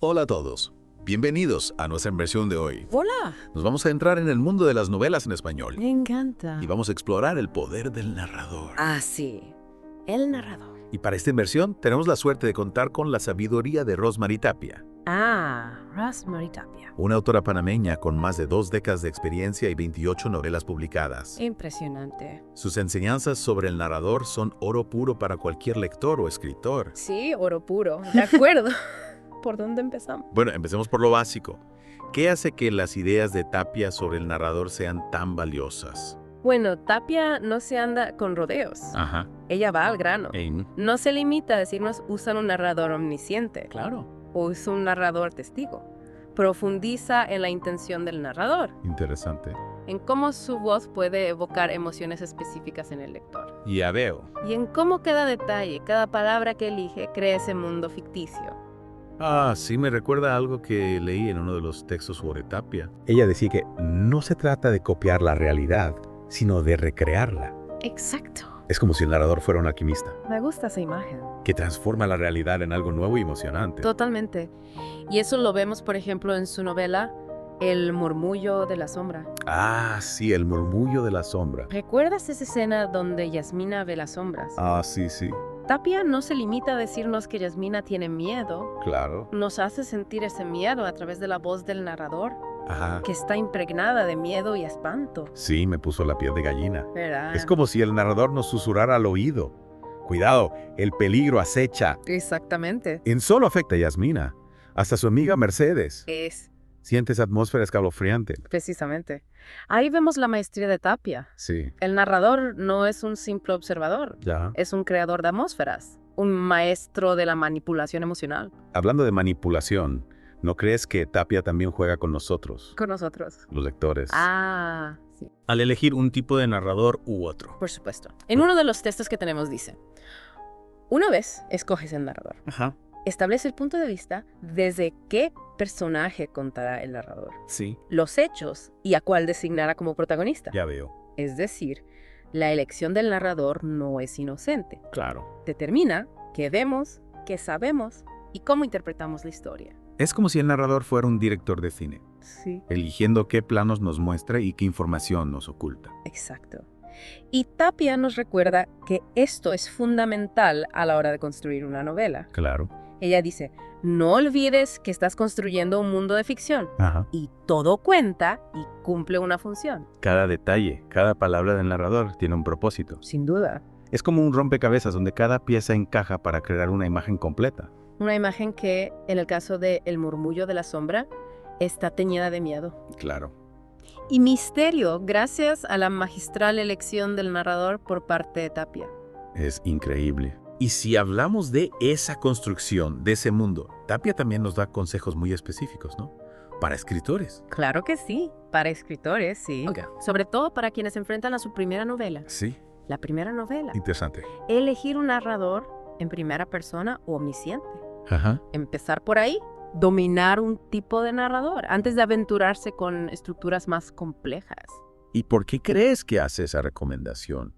Hola a todos, bienvenidos a nuestra inversión de hoy. Hola, Nos vamos a entrar en el mundo de las novelas en español me encanta. y vamos a explorar el poder del narrador. Ah, sí, el narrador. Y para esta inversión tenemos la suerte de contar con la sabiduría de Rosmarie Tapia, Rosmarie Tapia. una autora panameña con más de 2 décadas de experiencia y 28 novelas publicadas. Impresionante. Sus enseñanzas sobre el narrador son oro puro para cualquier lector o escritor. Sí, oro puro. De acuerdo. ¿Por dónde empezamos? Bueno, empecemos por lo básico. ¿Qué hace que las ideas de Tapia sobre el narrador sean tan valiosas? Bueno, Tapia no se anda con rodeos. Ajá. Ella va al grano. No se limita a decirnos usan un narrador omnisciente Claro. o usa un narrador testigo. Profundiza en la intención del narrador, Interesante. en cómo su voz puede evocar emociones específicas en el lector. Ya veo. Y en cómo cada detalle, cada palabra que elige, crea ese mundo ficticio. Sí me recuerda a algo que leí en uno de los textos sobre Tapia. Ella decía que no se trata de copiar la realidad, sino de recrearla. Exacto. Es como si el narrador fuera un alquimista, Me gusta esa imagen. que transforma la realidad en algo nuevo y emocionante. Totalmente. Y eso lo vemos, por ejemplo, en su novela El murmullo de la sombra. Sí, el murmullo de la sombra. ¿Recuerdas esa escena donde Yasmina ve las sombras? Sí, Tapia no se limita a decirnos que Yasmina tiene miedo. claro. Nos hace sentir ese miedo a través de la voz del narrador, Ajá. que está impregnada de miedo y espanto. Sí, me puso la piel de gallina. ¿Verdad? Es como si el narrador nos susurrara al oído. Cuidado, el peligro acecha. Exactamente. En solo afecta a Yasmina, hasta su amiga Mercedes. Es Siente esa atmósfera escalofriante. precisamente. Ahí vemos la maestría de Tapia. Sí, El narrador no es un simple observador, ya. es un creador de atmósferas, un maestro de la manipulación emocional. Hablando de manipulación, ¿no crees que Tapia también juega con nosotros, Con nosotros. los lectores? Sí, al elegir un tipo de narrador u otro. por supuesto. En uno de los textos que tenemos dice, una vez escoges el narrador, Ajá, establece el punto de vista desde qué personaje contará el narrador, sí, los hechos y a cuál designará como protagonista. ya veo. Es decir, la elección del narrador no es inocente. Claro. Determina qué vemos, qué sabemos y cómo interpretamos la historia. Es como si el narrador fuera un director de cine, Sí, eligiendo qué planos nos muestra y qué información nos oculta. exacto. Y Tapia nos recuerda que esto es fundamental a la hora de construir una novela. Claro. Ella dice, no olvides que estás construyendo un mundo de ficción Ajá. y todo cuenta y cumple una función. Cada detalle, cada palabra del narrador tiene un propósito. Sin duda. Es como un rompecabezas donde cada pieza encaja para crear una imagen completa. Una imagen que, en el caso de El murmullo de la sombra, está teñida de miedo Claro. y misterio gracias a la magistral elección del narrador por parte de Tapia. Es increíble. Y si hablamos de esa construcción, de ese mundo, Tapia también nos da consejos muy específicos, ¿no? Para escritores. Claro que sí, para escritores, sí. Ok. Sobre todo para quienes se enfrentan a su primera novela. Sí. La primera novela. Interesante. Elegir un narrador en primera persona o omnisciente. Ajá. Empezar por ahí. Dominar un tipo de narrador antes de aventurarse con estructuras más complejas. ¿Y por qué crees que hace esa recomendación?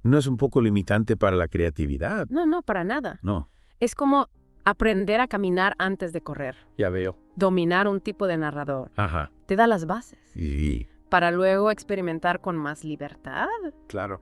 ¿No es un poco limitante para la creatividad? No, para nada. No. Es como aprender a caminar antes de correr. Ya veo. Dominar un tipo de narrador. Ajá. Te da las bases Y para luego experimentar con más libertad. claro.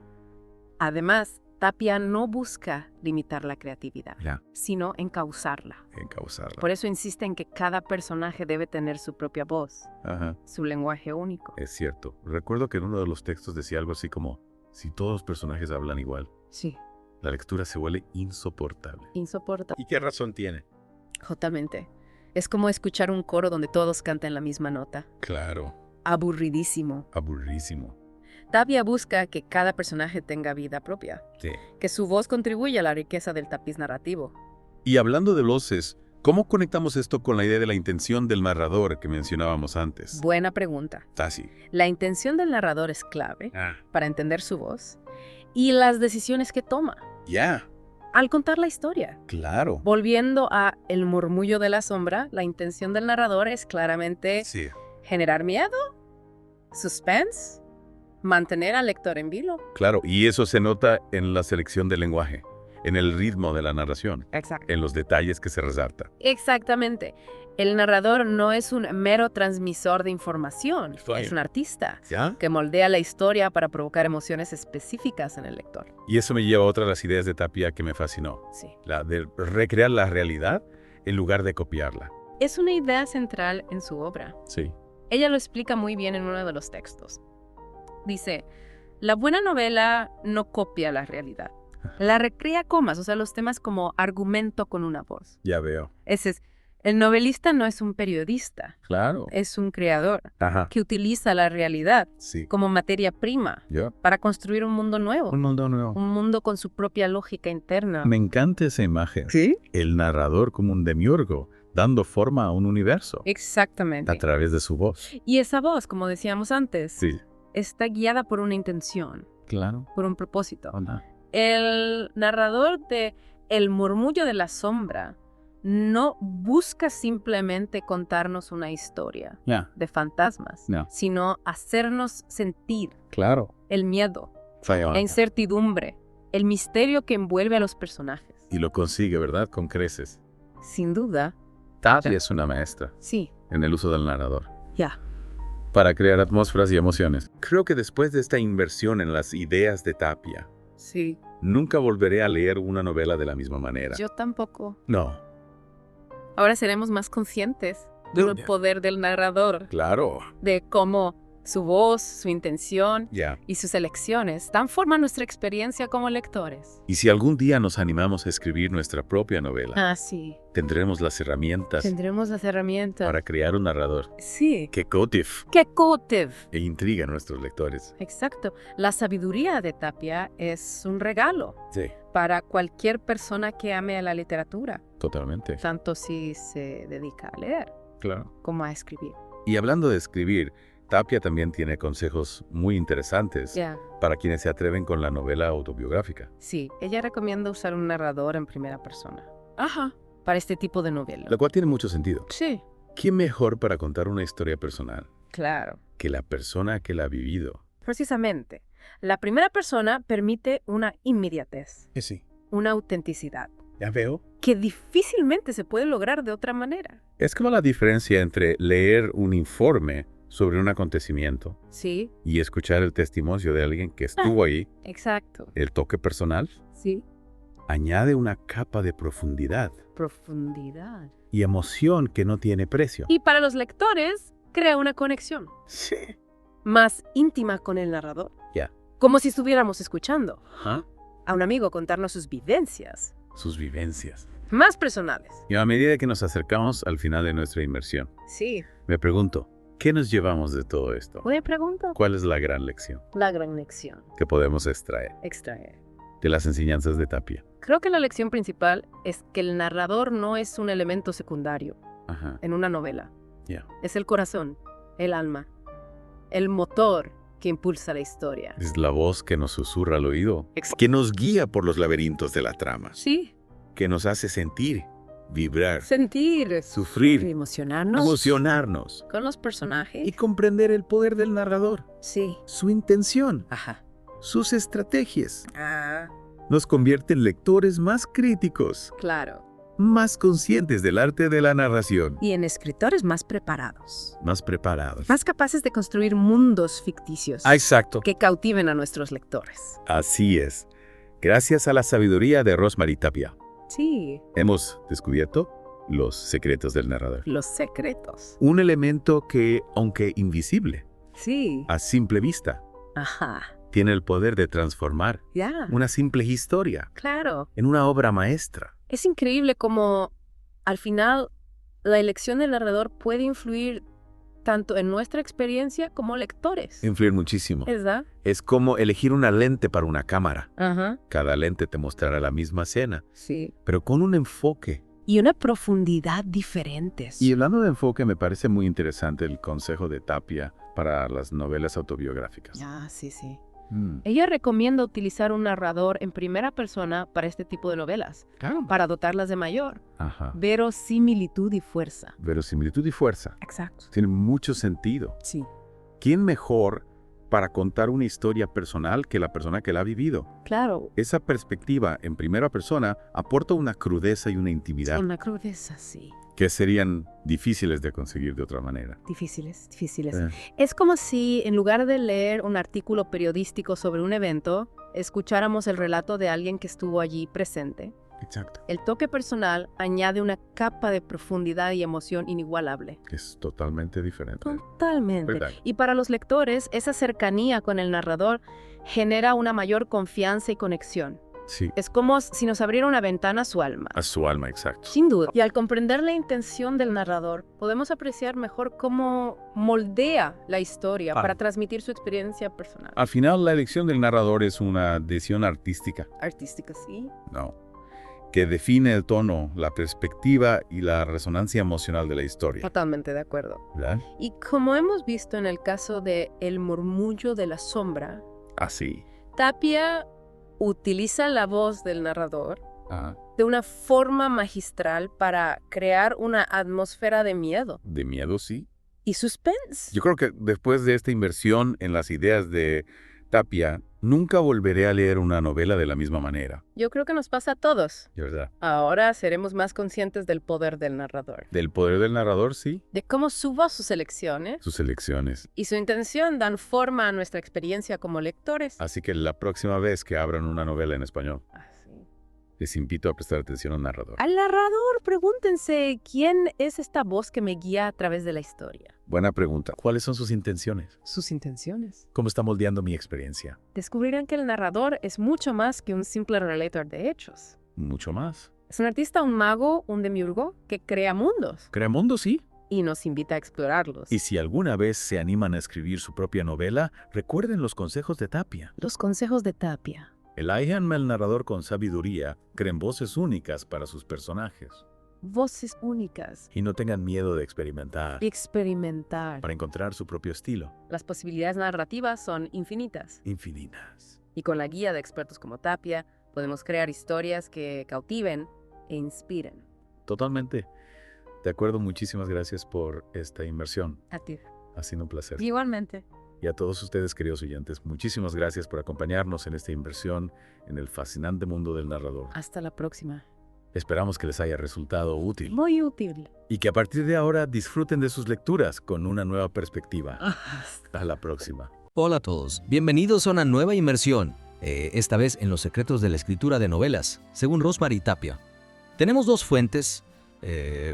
Además, Tapia no busca limitar la creatividad, Ya. sino encauzarla. Encauzarla. Por eso insiste en que cada personaje debe tener su propia voz, Ajá. su lenguaje único. Es cierto. Recuerdo que en uno de los textos decía algo así como, si todos los personajes hablan igual, Sí, la lectura se vuelve insoportable. insoportable. ¿Y qué razón tiene? Totalmente. Es como escuchar un coro donde todos cantan la misma nota. Claro. Aburridísimo. Aburrísimo. Tapia busca que cada personaje tenga vida propia, Sí. que su voz contribuya a la riqueza del tapiz narrativo. Y hablando de voces, ¿cómo conectamos esto con la idea de la intención del narrador que mencionábamos antes? Buena pregunta. Así. La intención del narrador es clave Ah. para entender su voz y las decisiones que toma Ya. al contar la historia. Claro. Volviendo a El murmullo de la sombra, la intención del narrador es claramente Sí. generar miedo, suspense, mantener al lector en vilo. Claro. Y eso se nota en la selección del lenguaje. en el ritmo de la narración, Exacto. en los detalles que se resaltan. Exactamente. El narrador no es un mero transmisor de información, Está bien. es un artista ¿Ya? que moldea la historia para provocar emociones específicas en el lector. Y eso me lleva a otra de las ideas de Tapia que me fascinó, Sí. la de recrear la realidad en lugar de copiarla. Es una idea central en su obra. Sí. Ella lo explica muy bien en uno de los textos. Dice, la buena novela no copia la realidad. La recrea comas, o sea, los temas como argumento con una voz. Ya veo. Ese es, el novelista no es un periodista, Claro. es un creador Ajá. que utiliza la realidad Sí. como materia prima ¿Ya? para construir un mundo nuevo, Un mundo nuevo. un mundo con su propia lógica interna. Me encanta esa imagen. ¿Sí? El narrador como un demiurgo, dando forma a un universo a Exactamente. través de su voz. Y esa voz, como decíamos antes, Sí. está guiada por una intención, Claro. por un propósito. Hola. El narrador de El murmullo de la sombra no busca simplemente contarnos una historia Ya. de fantasmas, No. sino hacernos sentir Claro. el miedo, la incertidumbre, el misterio que envuelve a los personajes. Y lo consigue, ¿verdad? Con creces. Sin duda, Tapia es una maestra sí, en el uso del narrador ya. para crear atmósferas y emociones. Creo que después de esta inversión en las ideas de Tapia, Sí. nunca volveré a leer una novela de la misma manera. Yo tampoco. No. Ahora seremos más conscientes del poder del narrador, Claro. de cómo su voz, su intención Ya. y sus elecciones dan forma a nuestra experiencia como lectores. Y si algún día nos animamos a escribir nuestra propia novela, Ah, sí. tendremos las herramientas Tendremos las herramientas. para crear un narrador Sí. que cautive ¡Qué cútive! e intriga a nuestros lectores. Exacto. La sabiduría de Tapia es un regalo Sí, para cualquier persona que ame a la literatura, totalmente. tanto si se dedica a leer Claro. como a escribir. Y hablando de escribir, Tapia también tiene consejos muy interesantes Ya. para quienes se atreven con la novela autobiográfica. Sí, ella recomienda usar un narrador en primera persona. Ajá. Para este tipo de novela. Lo cual tiene mucho sentido. Sí, ¿Quién mejor para contar una historia personal claro. que la persona que la ha vivido? Precisamente. La primera persona permite una inmediatez, Sí. una autenticidad, Ya veo. que difícilmente se puede lograr de otra manera. Es como la diferencia entre leer un informe sobre un acontecimiento Sí, y escuchar el testimonio de alguien que estuvo ahí. exacto. El toque personal Sí. añade una capa de profundidad Profundidad. y emoción que no tiene precio. Y para los lectores, crea una conexión Sí. más íntima con el narrador. Ya. Como si estuviéramos escuchando Ajá. a un amigo contarnos sus vivencias Sus vivencias. más personales. Y a medida que nos acercamos al final de nuestra inmersión, Sí. me pregunto, ¿qué nos llevamos de todo esto? ¿Puede preguntar? ¿Cuál es la gran lección La gran lección. que podemos extraer Extraer. de las enseñanzas de Tapia? Creo que la lección principal es que el narrador no es un elemento secundario Ajá. en una novela. Ya. Es el corazón, el alma, el motor que impulsa la historia. Es la voz que nos susurra al oído, que nos guía por los laberintos de la trama, Sí, que nos hace sentir, vibrar, sentir, sufrir, emocionarnos emocionarnos con los personajes. y comprender el poder del narrador, Sí. su intención, Ajá. sus estrategias. Ah, Nos convierte en lectores más críticos, claro. más conscientes del arte de la narración, Y en escritores más preparados. más preparados. Más capaces de construir mundos ficticios Exacto. que cautiven a nuestros lectores. Así es. Gracias a la sabiduría de Rosemary Tapia, Sí, hemos descubierto los secretos del narrador. los secretos. Un elemento que, aunque invisible, Sí. a simple vista, Ajá. tiene el poder de transformar Ya. una simple historia Claro. en una obra maestra. Es increíble cómo al final la elección del narrador puede influir tanto en nuestra experiencia como lectores. Influir muchísimo. ¿Verdad? Es como elegir una lente para una cámara. Ajá. Cada lente te mostrará la misma escena, Sí. pero con un enfoque. Y una profundidad diferentes. Y hablando de enfoque, me parece muy interesante el consejo de Tapia para las novelas autobiográficas. Ah, sí, sí. Mm, Ella recomienda utilizar un narrador en primera persona para este tipo de novelas, claro. para dotarlas de mayor Ajá. verosimilitud y fuerza. Verosimilitud y fuerza. Exacto. Tiene mucho sentido. Sí. ¿Quién mejor para contar una historia personal que la persona que la ha vivido. Claro. Esa perspectiva en primera persona aporta una crudeza y una intimidad Una crudeza, sí. que serían difíciles de conseguir de otra manera. Difíciles. Eh, Es como si, en lugar de leer un artículo periodístico sobre un evento, escucháramos el relato de alguien que estuvo allí presente. Exacto. El toque personal añade una capa de profundidad y emoción inigualable. Es totalmente diferente. Totalmente. ¿Verdad? Y para los lectores, esa cercanía con el narrador genera una mayor confianza y conexión. Sí, Es como si nos abriera una ventana a su alma. a su alma, exacto. Sin duda. Y al comprender la intención del narrador, podemos apreciar mejor cómo moldea la historia para transmitir su experiencia personal. Al final, la elección del narrador es una decisión artística, Artística, sí. ¿no? Que define el tono, la perspectiva y la resonancia emocional de la historia. Totalmente de acuerdo. ¿Verdad? Y como hemos visto en el caso de El murmullo de la sombra, Así. Tapia utiliza la voz del narrador Ah, de una forma magistral para crear una atmósfera de miedo de miedo, sí. y suspense. Yo creo que después de esta inversión en las ideas de Tapia, nunca volveré a leer una novela de la misma manera. Yo creo que nos pasa a todos. ¿De verdad? Ahora seremos más conscientes del poder del narrador, Del poder del narrador, sí. de cómo su voz, sus elecciones Sus elecciones. y su intención dan forma a nuestra experiencia como lectores. Así que la próxima vez que abran una novela en español, les invito a prestar atención al narrador. Al narrador, pregúntense, ¿quién es esta voz que me guía a través de la historia? Buena pregunta. ¿Cuáles son sus intenciones? Sus intenciones. ¿Cómo está moldeando mi experiencia? Descubrirán que el narrador es mucho más que un simple relator de hechos. Mucho más. Es un artista, un mago, un demiurgo que crea mundos Crea mundo, sí. y nos invita a explorarlos. Y si alguna vez se animan a escribir su propia novela, recuerden los consejos de Tapia. Los consejos de Tapia. Elíjanme al narrador con sabiduría, creen voces únicas para sus personajes. Voces únicas. Y no tengan miedo de experimentar Experimentar. para encontrar su propio estilo. Las posibilidades narrativas son infinitas. Infinitas. Y con la guía de expertos como Tapia, podemos crear historias que cautiven e inspiren. Totalmente. De acuerdo, muchísimas gracias por esta inmersión. A ti. Ha sido un placer. Igualmente. Y a todos ustedes, queridos oyentes, muchísimas gracias por acompañarnos en esta inversión en el fascinante mundo del narrador. Hasta la próxima. Esperamos que les haya resultado útil Muy útil. y que a partir de ahora disfruten de sus lecturas con una nueva perspectiva. Hasta la próxima. Hola a todos, bienvenidos a una nueva inmersión, esta vez en los secretos de la escritura de novelas, según Rosemary Tapia. Tenemos dos fuentes,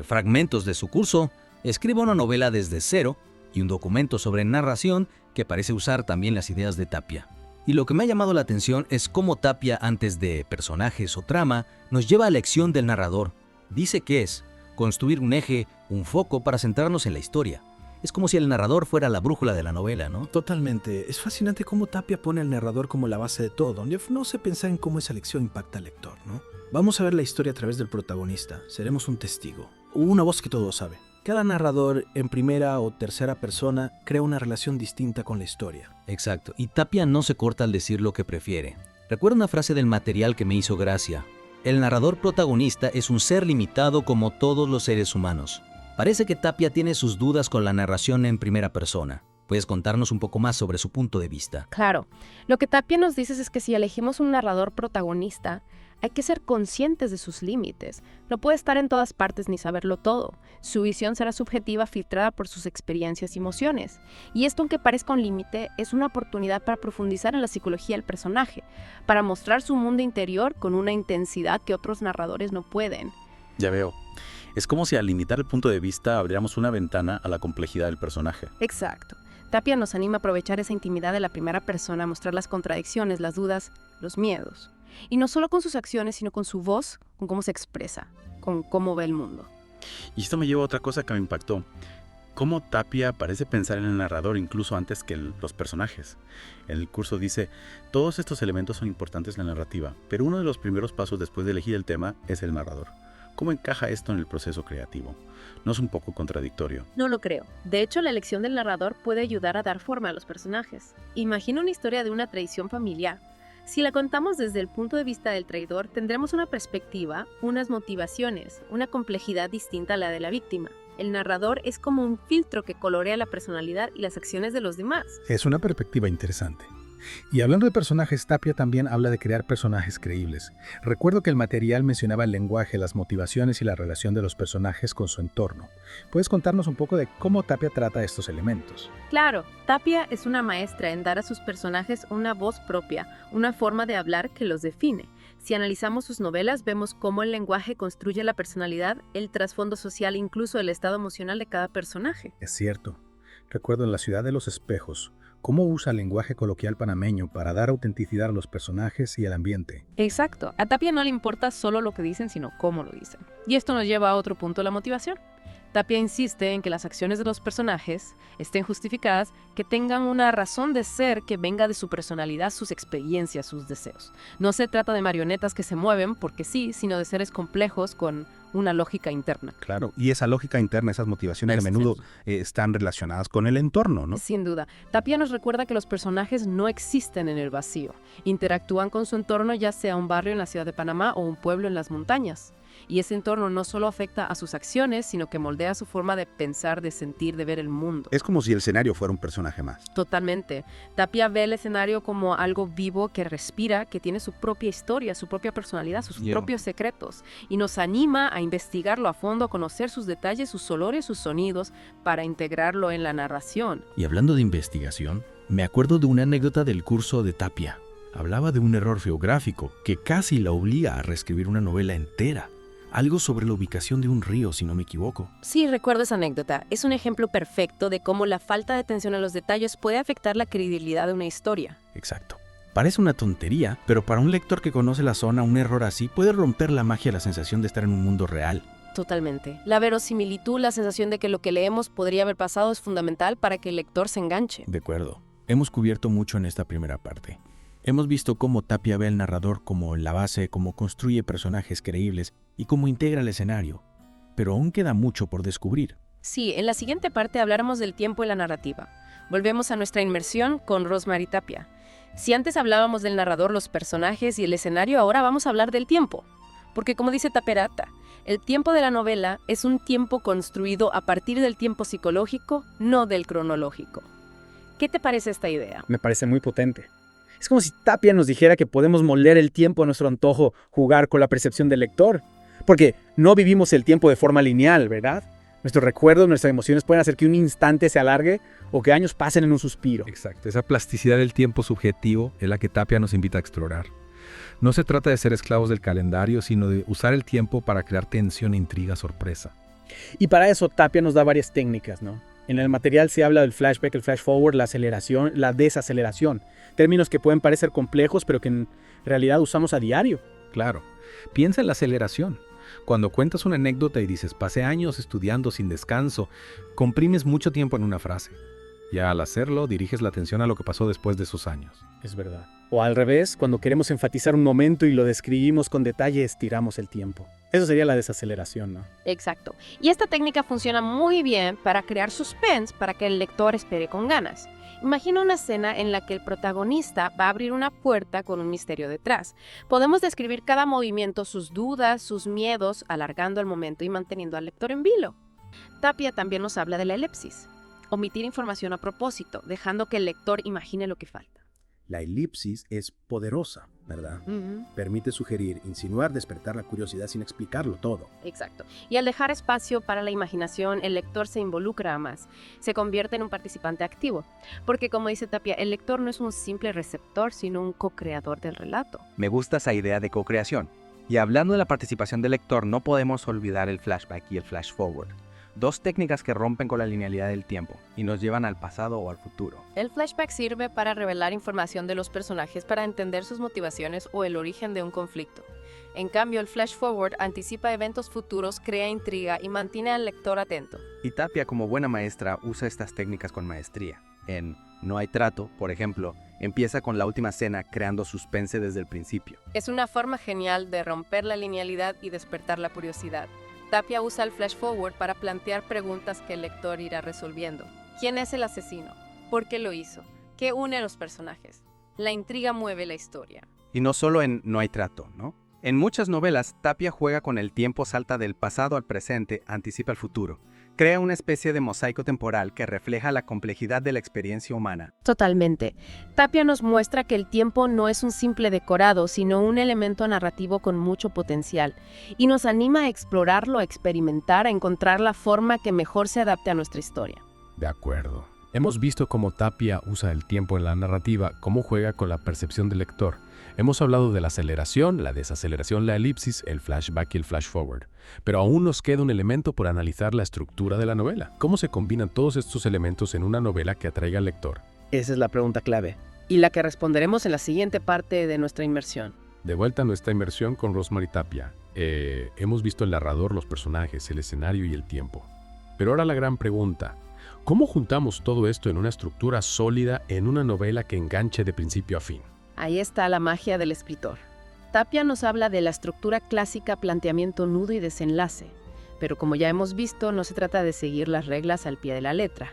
fragmentos de su curso, Escriba una novela desde cero, y un documento sobre narración que parece usar también las ideas de Tapia. Y lo que me ha llamado la atención es cómo Tapia, antes de personajes o trama, nos lleva a la elección del narrador. Dice que es construir un eje, un foco para centrarnos en la historia. Es como si el narrador fuera la brújula de la novela, ¿no? Totalmente. Es fascinante cómo Tapia pone al narrador como la base de todo, donde no se piensa en cómo esa lección impacta al lector, ¿no? Vamos a ver la historia a través del protagonista. Seremos un testigo. Una voz que todo sabe. Cada narrador, en primera o tercera persona, crea una relación distinta con la historia. Exacto. Y Tapia no se corta al decir lo que prefiere. Recuerdo una frase del material que me hizo gracia. El narrador protagonista es un ser limitado como todos los seres humanos. Parece que Tapia tiene sus dudas con la narración en primera persona. ¿Puedes contarnos un poco más sobre su punto de vista? Claro. Lo que Tapia nos dice es que si elegimos un narrador protagonista, hay que ser conscientes de sus límites. No puede estar en todas partes ni saberlo todo. Su visión será subjetiva, filtrada por sus experiencias y emociones. Y esto, aunque parezca un límite, es una oportunidad para profundizar en la psicología del personaje, para mostrar su mundo interior con una intensidad que otros narradores no pueden. Ya veo. Es como si al limitar el punto de vista abriéramos una ventana a la complejidad del personaje. Exacto. Tapia nos anima a aprovechar esa intimidad de la primera persona, a mostrar las contradicciones, las dudas, los miedos. Y no solo con sus acciones, sino con su voz, con cómo se expresa, con cómo ve el mundo. Y esto me lleva a otra cosa que me impactó. Cómo Tapia parece pensar en el narrador incluso antes que los personajes. En el curso dice, todos estos elementos son importantes en la narrativa, pero uno de los primeros pasos después de elegir el tema es el narrador. ¿Cómo encaja esto en el proceso creativo? ¿No es un poco contradictorio? No lo creo. De hecho, la elección del narrador puede ayudar a dar forma a los personajes. Imagina una historia de una traición familiar. Si la contamos desde el punto de vista del traidor, tendremos una perspectiva, unas motivaciones, una complejidad distinta a la de la víctima. El narrador es como un filtro que colorea la personalidad y las acciones de los demás. Es una perspectiva interesante. Y hablando de personajes, Tapia también habla de crear personajes creíbles. Recuerdo que el material mencionaba el lenguaje, las motivaciones y la relación de los personajes con su entorno. ¿Puedes contarnos un poco de cómo Tapia trata estos elementos? Claro, Tapia es una maestra en dar a sus personajes una voz propia, una forma de hablar que los define. Si analizamos sus novelas, vemos cómo el lenguaje construye la personalidad, el trasfondo social, incluso el estado emocional de cada personaje. Es cierto. Recuerdo en La ciudad de los espejos, cómo usa el lenguaje coloquial panameño para dar autenticidad a los personajes y al ambiente. Exacto. A Tapia no le importa solo lo que dicen, sino cómo lo dicen. Y esto nos lleva a otro punto, la motivación. Tapia insiste en que las acciones de los personajes estén justificadas, que tengan una razón de ser que venga de su personalidad, sus experiencias, sus deseos. No se trata de marionetas que se mueven porque sí, sino de seres complejos con una lógica interna. Claro, y esa lógica interna, esas motivaciones a menudo están relacionadas con el entorno, ¿no? Sin duda. Tapia nos recuerda que los personajes no existen en el vacío. Interactúan con su entorno, ya sea un barrio en la ciudad de Panamá o un pueblo en las montañas. Y ese entorno no solo afecta a sus acciones, sino que moldea su forma de pensar, de sentir, de ver el mundo. Es como si el escenario fuera un personaje más. Totalmente. Tapia ve el escenario como algo vivo que respira, que tiene su propia historia, su propia personalidad, sus propios secretos. Y nos anima a investigarlo a fondo, a conocer sus detalles, sus olores, sus sonidos, para integrarlo en la narración. Y hablando de investigación, me acuerdo de una anécdota del curso de Tapia. Hablaba de un error geográfico que casi la obliga a reescribir una novela entera. Algo sobre la ubicación de un río, si no me equivoco. Sí, recuerdo esa anécdota. Es un ejemplo perfecto de cómo la falta de atención a los detalles puede afectar la credibilidad de una historia. Exacto. Parece una tontería, pero para un lector que conoce la zona, un error así puede romper la magia, la sensación de estar en un mundo real. Totalmente. La verosimilitud, la sensación de que lo que leemos podría haber pasado es fundamental para que el lector se enganche. De acuerdo. Hemos cubierto mucho en esta primera parte. Hemos visto cómo Tapia ve al narrador como la base, cómo construye personajes creíbles y cómo integra el escenario. Pero aún queda mucho por descubrir. Sí, en la siguiente parte hablaremos del tiempo y la narrativa. Volvemos a nuestra inmersión con Rosmary Tapia. Si antes hablábamos del narrador, los personajes y el escenario, ahora vamos a hablar del tiempo. Porque como dice Taperata, el tiempo de la novela es un tiempo construido a partir del tiempo psicológico, no del cronológico. ¿Qué te parece esta idea? Me parece muy potente. Es como si Tapia nos dijera que podemos moldear el tiempo a nuestro antojo, jugar con la percepción del lector. Porque no vivimos el tiempo de forma lineal, ¿verdad? Nuestros recuerdos, nuestras emociones pueden hacer que un instante se alargue o que años pasen en un suspiro. Exacto, esa plasticidad del tiempo subjetivo es la que Tapia nos invita a explorar. No se trata de ser esclavos del calendario, sino de usar el tiempo para crear tensión, intriga, sorpresa. Y para eso Tapia nos da varias técnicas, ¿no? En el material se habla del flashback, el flash forward, la aceleración, la desaceleración. Términos que pueden parecer complejos, pero que en realidad usamos a diario. Claro, piensa en la aceleración. Cuando cuentas una anécdota y dices, pasé años estudiando sin descanso, comprimes mucho tiempo en una frase. Ya al hacerlo, diriges la atención a lo que pasó después de esos años. Es verdad. O al revés, cuando queremos enfatizar un momento y lo describimos con detalle, estiramos el tiempo. Eso sería la desaceleración, ¿no? Exacto. Y esta técnica funciona muy bien para crear suspense, para que el lector espere con ganas. Imagina una escena en la que el protagonista va a abrir una puerta con un misterio detrás. Podemos describir cada movimiento, sus dudas, sus miedos, alargando el momento y manteniendo al lector en vilo. Tapia también nos habla de la elipsis. Omitir información a propósito, dejando que el lector imagine lo que falta. La elipsis es poderosa, ¿verdad? Permite sugerir, insinuar, despertar la curiosidad sin explicarlo todo. Exacto. Y al dejar espacio para la imaginación, el lector se involucra más, se convierte en un participante activo. Porque como dice Tapia, el lector no es un simple receptor, sino un co-creador del relato. Me gusta esa idea de co-creación. Y hablando de la participación del lector, no podemos olvidar el flashback y el flash forward. Dos técnicas que rompen con la linealidad del tiempo y nos llevan al pasado o al futuro. El flashback sirve para revelar información de los personajes, para entender sus motivaciones o el origen de un conflicto. En cambio, el flash forward anticipa eventos futuros, crea intriga y mantiene al lector atento. Y Tapia, como buena maestra, usa estas técnicas con maestría. En No hay trato, por ejemplo, empieza con la última escena creando suspense desde el principio. Es una forma genial de romper la linealidad y despertar la curiosidad. Tapia usa el flash forward para plantear preguntas que el lector irá resolviendo. ¿Quién es el asesino? ¿Por qué lo hizo? ¿Qué une a los personajes? La intriga mueve la historia. Y no solo en No hay trato, ¿no? En muchas novelas, Tapia juega con el tiempo, salta del pasado al presente, anticipa el futuro. Crea una especie de mosaico temporal que refleja la complejidad de la experiencia humana. Totalmente. Tapia nos muestra que el tiempo no es un simple decorado, sino un elemento narrativo con mucho potencial, y nos anima a explorarlo, a experimentar, a encontrar la forma que mejor se adapte a nuestra historia. De acuerdo. Hemos visto cómo Tapia usa el tiempo en la narrativa, cómo juega con la percepción del lector. Hemos hablado de la aceleración, la desaceleración, la elipsis, el flashback y el flash forward. Pero aún nos queda un elemento por analizar: la estructura de la novela. ¿Cómo se combinan todos estos elementos en una novela que atraiga al lector? Esa es la pregunta clave. Y la que responderemos en la siguiente parte de nuestra inmersión. De vuelta a nuestra inmersión con Rosemary Tapia. Hemos visto el narrador, los personajes, el escenario y el tiempo. Pero ahora la gran pregunta: ¿cómo juntamos todo esto en una estructura sólida, en una novela que enganche de principio a fin? Ahí está la magia del escritor. Tapia nos habla de la estructura clásica, planteamiento, nudo y desenlace. Pero como ya hemos visto, no se trata de seguir las reglas al pie de la letra.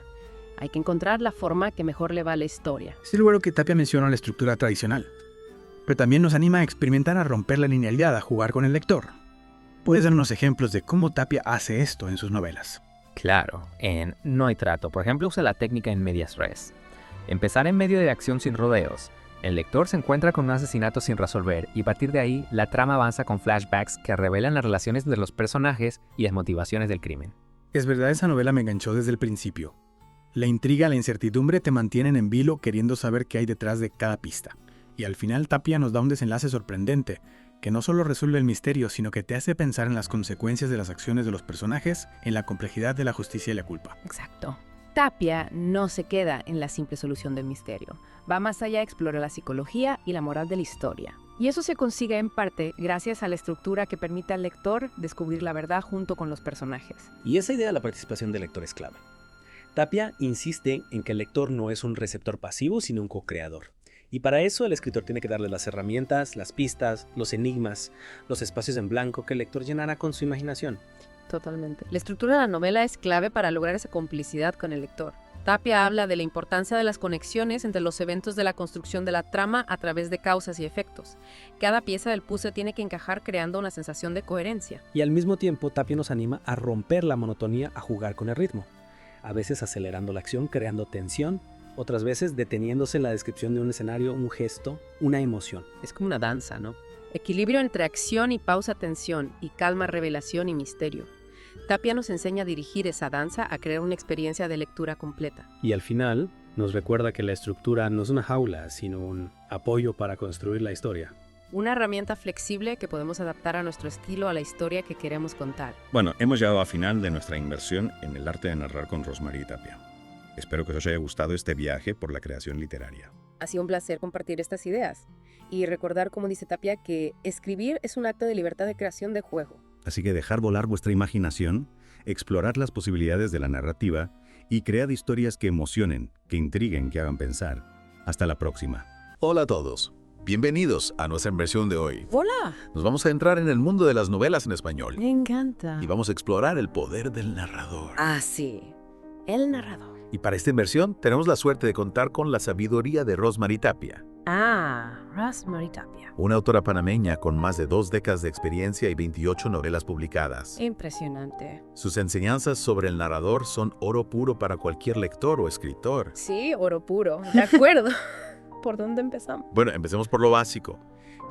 Hay que encontrar la forma que mejor le va a la historia. Es bueno que Tapia menciona la estructura tradicional, pero también nos anima a experimentar, a romper la linealidad, a jugar con el lector. ¿Puedes darnos ejemplos de cómo Tapia hace esto en sus novelas? Claro, en No hay trato, por ejemplo, usa la técnica en medias res. Empezar en medio de acción sin rodeos. El lector se encuentra con un asesinato sin resolver y a partir de ahí la trama avanza con flashbacks que revelan las relaciones entre los personajes y las motivaciones del crimen. Es verdad, esa novela me enganchó desde el principio. La intriga, la incertidumbre te mantienen en vilo queriendo saber qué hay detrás de cada pista. Y al final Tapia nos da un desenlace sorprendente, que no solo resuelve el misterio, sino que te hace pensar en las consecuencias de las acciones de los personajes, en la complejidad de la justicia y la culpa. Exacto. Tapia no se queda en la simple solución del misterio. Va más allá, explora la psicología y la moral de la historia. Y eso se consigue en parte gracias a la estructura que permite al lector descubrir la verdad junto con los personajes. Y esa idea de la participación del lector es clave. Tapia insiste en que el lector no es un receptor pasivo, sino un co-creador. Y para eso el escritor tiene que darle las herramientas, las pistas, los enigmas, los espacios en blanco que el lector llenará con su imaginación. Totalmente. La estructura de la novela es clave para lograr esa complicidad con el lector. Tapia habla de la importancia de las conexiones entre los eventos de la construcción de la trama a través de causas y efectos. Cada pieza del puzzle tiene que encajar creando una sensación de coherencia. Y al mismo tiempo Tapia nos anima a romper la monotonía, a jugar con el ritmo. A veces acelerando la acción, creando tensión, otras veces deteniéndose en la descripción de un escenario, un gesto, una emoción. Es como una danza, ¿no? Equilibrio entre acción y pausa, tensión, y calma, revelación y misterio. Tapia nos enseña a dirigir esa danza, a crear una experiencia de lectura completa. Y al final nos recuerda que la estructura no es una jaula, sino un apoyo para construir la historia. Una herramienta flexible que podemos adaptar a nuestro estilo, a la historia que queremos contar. Bueno, hemos llegado al final de nuestra inversión en el arte de narrar con Rosemary Tapia. Espero que os haya gustado este viaje por la creación literaria. Ha sido un placer compartir estas ideas y recordar, como dice Tapia, que escribir es un acto de libertad de creación, de juego. Así que dejar volar vuestra imaginación, explorar las posibilidades de la narrativa y crear historias que emocionen, que intriguen, que hagan pensar. Hasta la próxima. Hola a todos. Bienvenidos a nuestra inversión de hoy. ¡Hola! Nos vamos a entrar en el mundo de las novelas en español. Me encanta. Y vamos a explorar el poder del narrador. Ah, sí. El narrador. Y para esta inversión tenemos la suerte de contar con la sabiduría de Rosemary Tapia. Rosemary Tapia. Una autora panameña con más de 2 décadas de experiencia y 28 novelas publicadas. Impresionante. Sus enseñanzas sobre el narrador son oro puro para cualquier lector o escritor. Sí, oro puro. De acuerdo. ¿Por dónde empezamos? Bueno, empecemos por lo básico.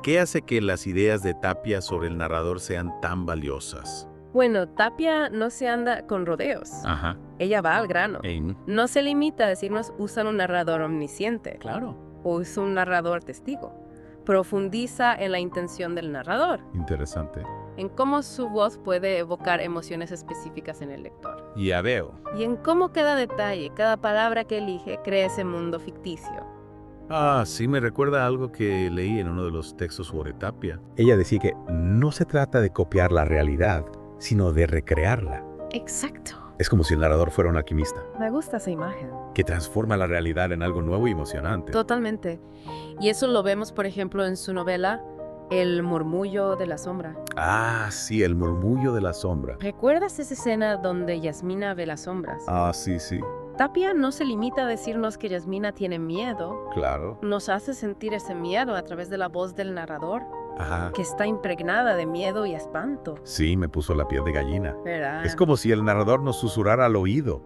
¿Qué hace que las ideas de Tapia sobre el narrador sean tan valiosas? Bueno, Tapia no se anda con rodeos. Ajá. Ella va al grano. No se limita a decirnos usan un narrador omnisciente. Claro. O es un narrador testigo. Profundiza en la intención del narrador, Interesante. en cómo su voz puede evocar emociones específicas en el lector. Ya veo. Y en cómo cada detalle, cada palabra que elige, crea ese mundo ficticio. Sí, me recuerda a algo que leí en uno de los textos sobre Tapia. Ella decía que no se trata de copiar la realidad, sino de recrearla. Exacto. Es como si el narrador fuera un alquimista, Me gusta esa imagen. que transforma la realidad en algo nuevo y emocionante. Totalmente. Y eso lo vemos, por ejemplo, en su novela El murmullo de la sombra. Sí, el murmullo de la sombra. ¿Recuerdas esa escena donde Yasmina ve las sombras? Sí, sí, Tapia no se limita a decirnos que Yasmina tiene miedo. claro. Nos hace sentir ese miedo a través de la voz del narrador. Ajá. que está impregnada de miedo y espanto. Sí, me puso la piel de gallina. ¿Verdad? Es como si el narrador nos susurrara al oído.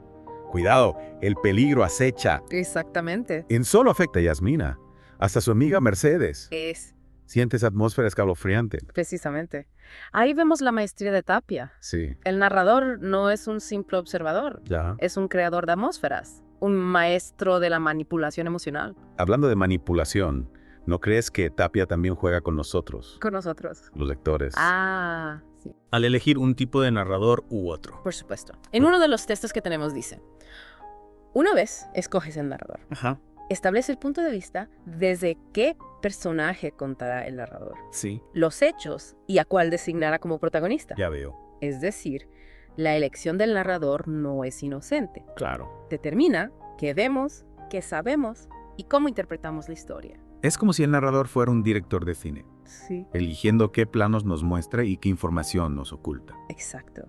Cuidado, el peligro acecha. Exactamente. En solo afecta a Yasmina, hasta su amiga Mercedes. Es Siente esa atmósfera escalofriante. precisamente. Ahí vemos la maestría de Tapia. Sí, El narrador no es un simple observador, ya. es un creador de atmósferas, un maestro de la manipulación emocional. Hablando de manipulación, ¿no crees que Tapia también juega con nosotros, Con nosotros. los lectores? Ah, sí, Al elegir un tipo de narrador u otro. por supuesto. En uno de los textos que tenemos dice, una vez escoges el narrador, Ajá. establece el punto de vista desde qué personaje contará el narrador, Sí, los hechos y a cuál designará como protagonista. ya veo. Es decir, la elección del narrador no es inocente. Claro. Determina qué vemos, qué sabemos y cómo interpretamos la historia. Es como si el narrador fuera un director de cine, Sí, eligiendo qué planos nos muestra y qué información nos oculta. exacto.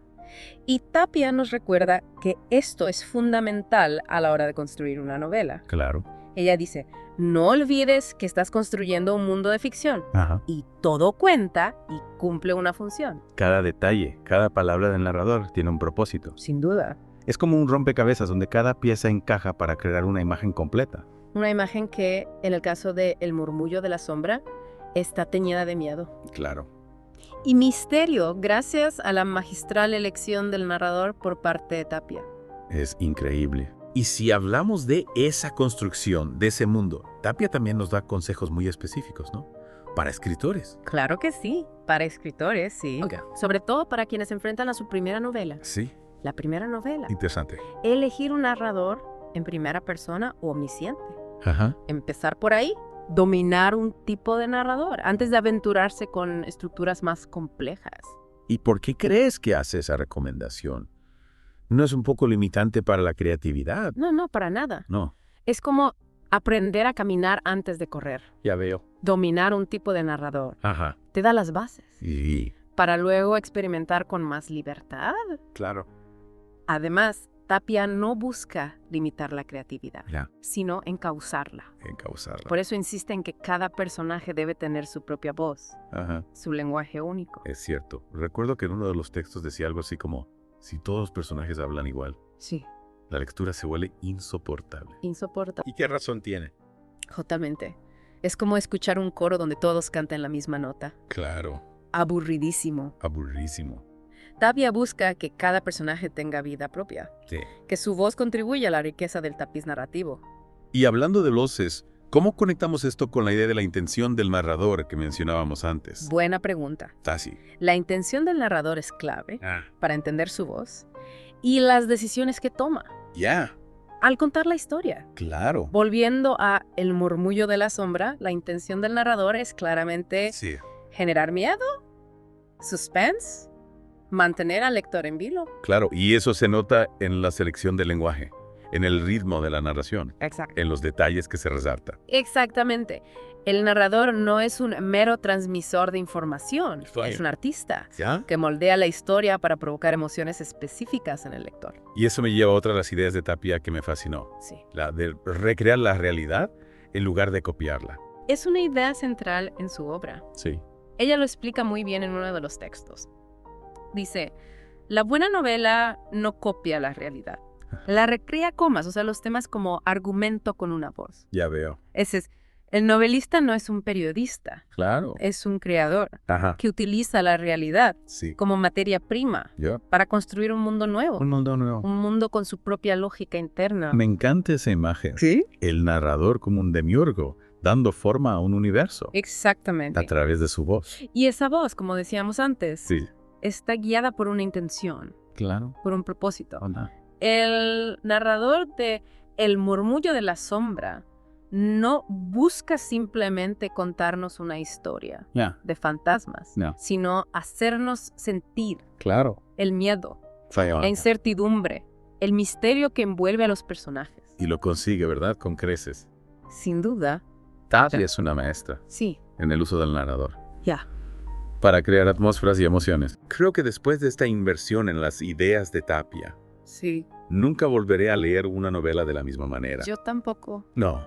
Y Tapia nos recuerda que esto es fundamental a la hora de construir una novela. Claro. Ella dice, no olvides que estás construyendo un mundo de ficción Ajá. y todo cuenta y cumple una función. Cada detalle, cada palabra del narrador tiene un propósito. Sin duda. Es como un rompecabezas donde cada pieza encaja para crear una imagen completa. Una imagen que, en el caso de El murmullo de la sombra, está teñida de miedo. Claro. Y misterio gracias a la magistral elección del narrador por parte de Tapia. Es increíble. Y si hablamos de esa construcción, de ese mundo, Tapia también nos da consejos muy específicos, ¿no? Para escritores. Claro que sí, para escritores, sí. Ok. Sobre todo para quienes se enfrentan a su primera novela. Sí. La primera novela. Interesante. Elegir un narrador en primera persona o omnisciente. Ajá. Empezar por ahí, dominar un tipo de narrador antes de aventurarse con estructuras más complejas. ¿Y por qué crees que hace esa recomendación? ¿No es un poco limitante para la creatividad? No, para nada. No. Es como aprender a caminar antes de correr. Ya veo. Dominar un tipo de narrador. Ajá. Te da las bases Y para luego experimentar con más libertad. claro. Además, Tapia no busca limitar la creatividad, Ya. sino encauzarla. Encauzarla. Por eso insiste en que cada personaje debe tener su propia voz, Ajá. su lenguaje único. Es cierto. Recuerdo que en uno de los textos decía algo así como, si todos los personajes hablan igual, Sí, la lectura se vuelve insoportable. insoportable. ¿Y qué razón tiene? Totalmente. Es como escuchar un coro donde todos cantan la misma nota. Claro. Aburridísimo. Aburrísimo. Tapia busca que cada personaje tenga vida propia, Sí. que su voz contribuya a la riqueza del tapiz narrativo. Y hablando de voces, ¿cómo conectamos esto con la idea de la intención del narrador que mencionábamos antes? Buena pregunta. Tassi. La intención del narrador es clave Ah. para entender su voz y las decisiones que toma Ya. al contar la historia. Claro. Volviendo a El murmullo de la sombra, la intención del narrador es claramente Sí. generar miedo, suspense, mantener al lector en vilo. Claro. Y eso se nota en la selección del lenguaje, en el ritmo de la narración, Exacto. en los detalles que se resaltan. Exactamente. El narrador no es un mero transmisor de información, Fire. es un artista ¿Ya? que moldea la historia para provocar emociones específicas en el lector. Y eso me lleva a otra de las ideas de Tapia que me fascinó. Sí. La de recrear la realidad en lugar de copiarla. Es una idea central en su obra. Sí. Ella lo explica muy bien en uno de los textos. Dice, la buena novela no copia la realidad. La recrea comas, o sea, los temas como argumento con una voz. Ya veo. Ese es, el novelista no es un periodista, Claro. es un creador Ajá. que utiliza la realidad Sí. como materia prima ¿Ya? para construir un mundo nuevo, Un mundo nuevo. un mundo con su propia lógica interna. Me encanta esa imagen. ¿Sí? El narrador como un demiurgo, dando forma a un universo Exactamente. a través de su voz. Y esa voz, como decíamos antes, Sí. está guiada por una intención, Claro. por un propósito. Hola. El narrador de El murmullo de la sombra no busca simplemente contarnos una historia Ya. de fantasmas, No. sino hacernos sentir Claro. el miedo, Fire. la incertidumbre, el misterio que envuelve a los personajes. Y lo consigue, ¿verdad? Con creces. Sin duda, Tapia es una maestra sí, en el uso del narrador ya. para crear atmósferas y emociones. Creo que después de esta inversión en las ideas de Tapia, Sí. nunca volveré a leer una novela de la misma manera. Yo tampoco. No.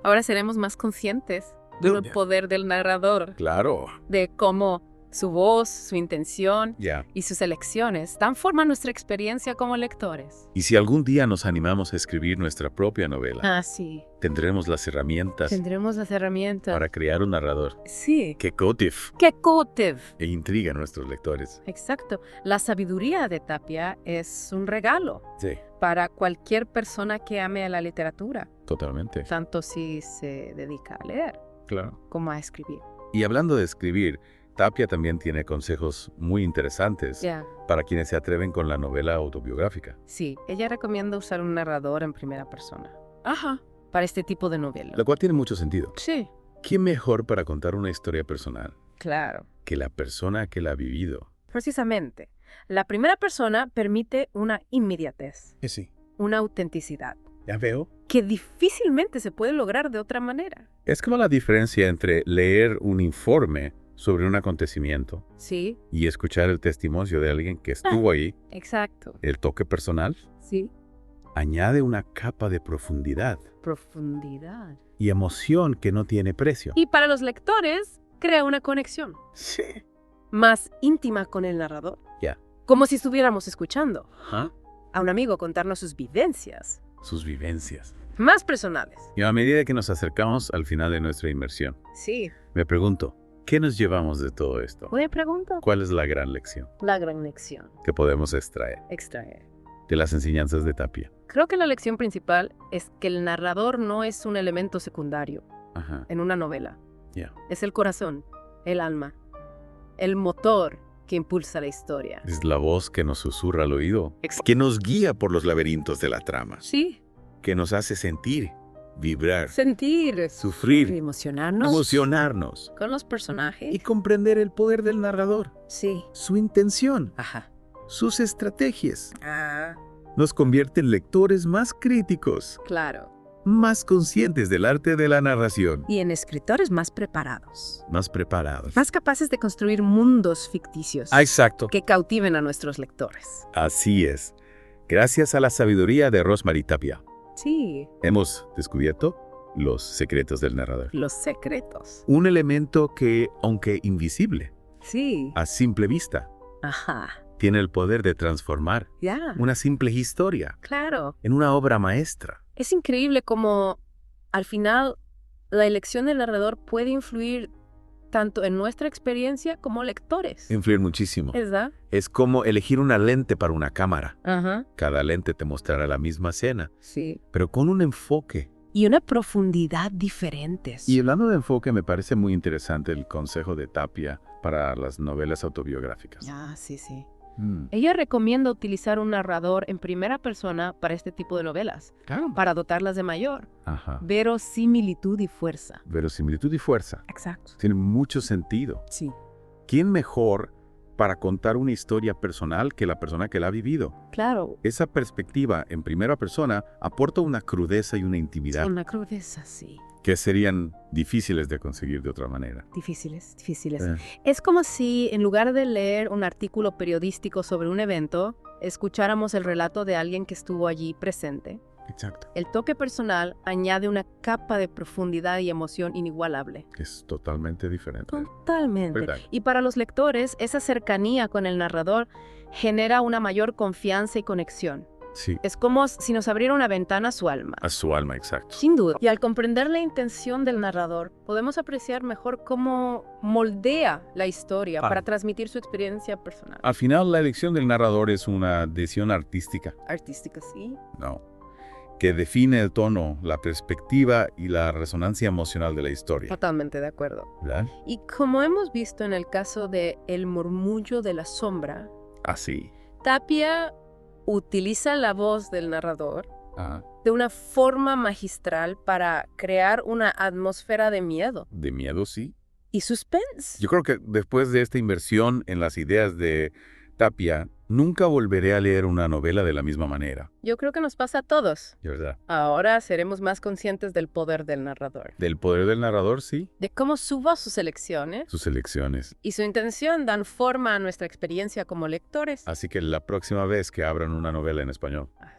Ahora seremos más conscientes del poder del narrador, Claro. de cómo su voz, su intención Ya. y sus elecciones transforman nuestra experiencia como lectores. Y si algún día nos animamos a escribir nuestra propia novela, Ah, sí. tendremos las herramientas Tendremos las herramientas. para crear un narrador Sí. que cautive ¡Qué cútil! e intriga a nuestros lectores. Exacto. La sabiduría de Tapia es un regalo Sí, para cualquier persona que ame a la literatura, totalmente. tanto si se dedica a leer Claro. como a escribir. Y hablando de escribir, Tapia también tiene consejos muy interesantes Ya. para quienes se atreven con la novela autobiográfica. Sí, ella recomienda usar un narrador en primera persona. Ajá. Para este tipo de novela. Lo cual tiene mucho sentido. Sí, ¿Quién mejor para contar una historia personal claro. que la persona que la ha vivido? Precisamente. La primera persona permite una inmediatez, Sí. una autenticidad, Ya veo. que difícilmente se puede lograr de otra manera. Es como la diferencia entre leer un informe sobre un acontecimiento Sí, y escuchar el testimonio de alguien que estuvo ahí. exacto. El toque personal Sí. añade una capa de profundidad Profundidad. y emoción que no tiene precio. Y para los lectores, crea una conexión Sí. más íntima con el narrador. Ya. Como si estuviéramos escuchando Ajá. a un amigo contarnos sus vivencias Sus vivencias. más personales. Y a medida que nos acercamos al final de nuestra inmersión, Sí. me pregunto, ¿qué nos llevamos de todo esto? Buena pregunta. ¿Cuál es la gran lección La gran lección. que podemos extraer Extraer. de las enseñanzas de Tapia? Creo que la lección principal es que el narrador no es un elemento secundario Ajá. en una novela. Ya. Es el corazón, el alma, el motor que impulsa la historia. Es la voz que nos susurra al oído, que nos guía por los laberintos de la trama, Sí. que nos hace sentir, vibrar, Sentir, sufrir, emocionarnos emocionarnos con los personajes. y comprender el poder del narrador, Sí. su intención, Ajá. sus estrategias. Ah, Nos convierte en lectores más críticos, claro. más conscientes del arte de la narración, Y en escritores más preparados. más preparados. Más capaces de construir mundos ficticios Exacto. que cautiven a nuestros lectores. Así es. Gracias a la sabiduría de Rosemary Tapia, Sí. hemos descubierto los secretos del narrador. Los secretos. Un elemento que, aunque invisible, Sí. a simple vista, Ajá. tiene el poder de transformar Ya. una simple historia Claro. en una obra maestra. Es increíble cómo al final la elección del narrador puede influir tanto en nuestra experiencia como lectores. Influir muchísimo. ¿Verdad? Es como elegir una lente para una cámara. Ajá. Cada lente te mostrará la misma escena, Sí. pero con un enfoque. Y una profundidad diferentes. Y hablando de enfoque, me parece muy interesante el consejo de Tapia para las novelas autobiográficas. Ah, sí, sí. Mm, Ella recomienda utilizar un narrador en primera persona para este tipo de novelas, claro. para dotarlas de mayor Ajá. verosimilitud y fuerza. Verosimilitud y fuerza. Exacto. Tiene mucho sentido. Sí. ¿Quién mejor para contar una historia personal que la persona que la ha vivido? Claro. Esa perspectiva en primera persona aporta una crudeza y una intimidad Una crudeza, sí. que serían difíciles de conseguir de otra manera. Difíciles, difíciles. Eh, Es como si en lugar de leer un artículo periodístico sobre un evento, escucháramos el relato de alguien que estuvo allí presente. Exacto. El toque personal añade una capa de profundidad y emoción inigualable. Es totalmente diferente. Totalmente. ¿Verdad? Y para los lectores, esa cercanía con el narrador genera una mayor confianza y conexión. Sí, Es como si nos abriera una ventana a su alma. a su alma, exacto. Sin duda. Y al comprender la intención del narrador, podemos apreciar mejor cómo moldea la historia para transmitir su experiencia personal. Al final, la elección del narrador es una decisión artística, Artística, sí. ¿no? Que define el tono, la perspectiva y la resonancia emocional de la historia. Totalmente de acuerdo. ¿Verdad? Y como hemos visto en el caso de El murmullo de la sombra, Así. Tapia utiliza la voz del narrador Ah, de una forma magistral para crear una atmósfera de miedo de miedo, sí. y suspense. Yo creo que después de esta inversión en las ideas de Tapia, nunca volveré a leer una novela de la misma manera. Yo creo que nos pasa a todos. ¿De verdad? Ahora seremos más conscientes del poder del narrador, Del poder del narrador, sí. de cómo su voz, sus elecciones Sus elecciones. y su intención dan forma a nuestra experiencia como lectores. Así que la próxima vez que abran una novela en español, Así.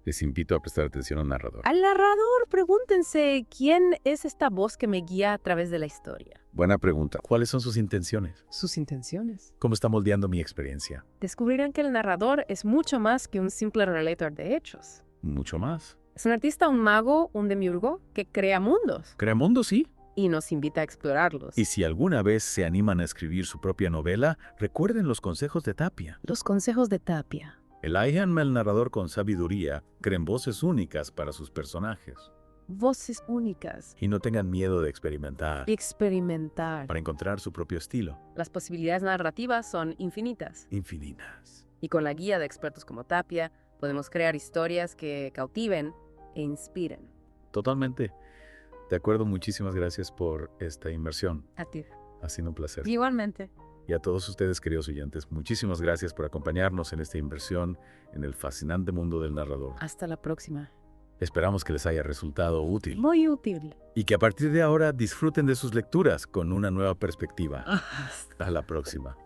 Les invito a prestar atención al narrador. Al narrador, pregúntense, ¿quién es esta voz que me guía a través de la historia? Buena pregunta. ¿Cuáles son sus intenciones? Sus intenciones. ¿Cómo está moldeando mi experiencia? Descubrirán que el narrador es mucho más que un simple relator de hechos. Mucho más. Es un artista, un mago, un demiurgo que crea mundos Crea mundo, sí. y nos invita a explorarlos. Y si alguna vez se animan a escribir su propia novela, recuerden los consejos de Tapia. Los consejos de Tapia. Elíjanme al narrador con sabiduría, creen voces únicas para sus personajes. Voces únicas. Y no tengan miedo de experimentar Y experimentar. para encontrar su propio estilo. Las posibilidades narrativas son infinitas. Infinitas. Y con la guía de expertos como Tapia, podemos crear historias que cautiven e inspiren. Totalmente. De acuerdo, muchísimas gracias por esta inmersión. A ti. Ha sido un placer. Igualmente. Y a todos ustedes, queridos oyentes, muchísimas gracias por acompañarnos en esta inversión en el fascinante mundo del narrador. Hasta la próxima. Esperamos que les haya resultado útil Muy útil. y que a partir de ahora disfruten de sus lecturas con una nueva perspectiva. Hasta la próxima.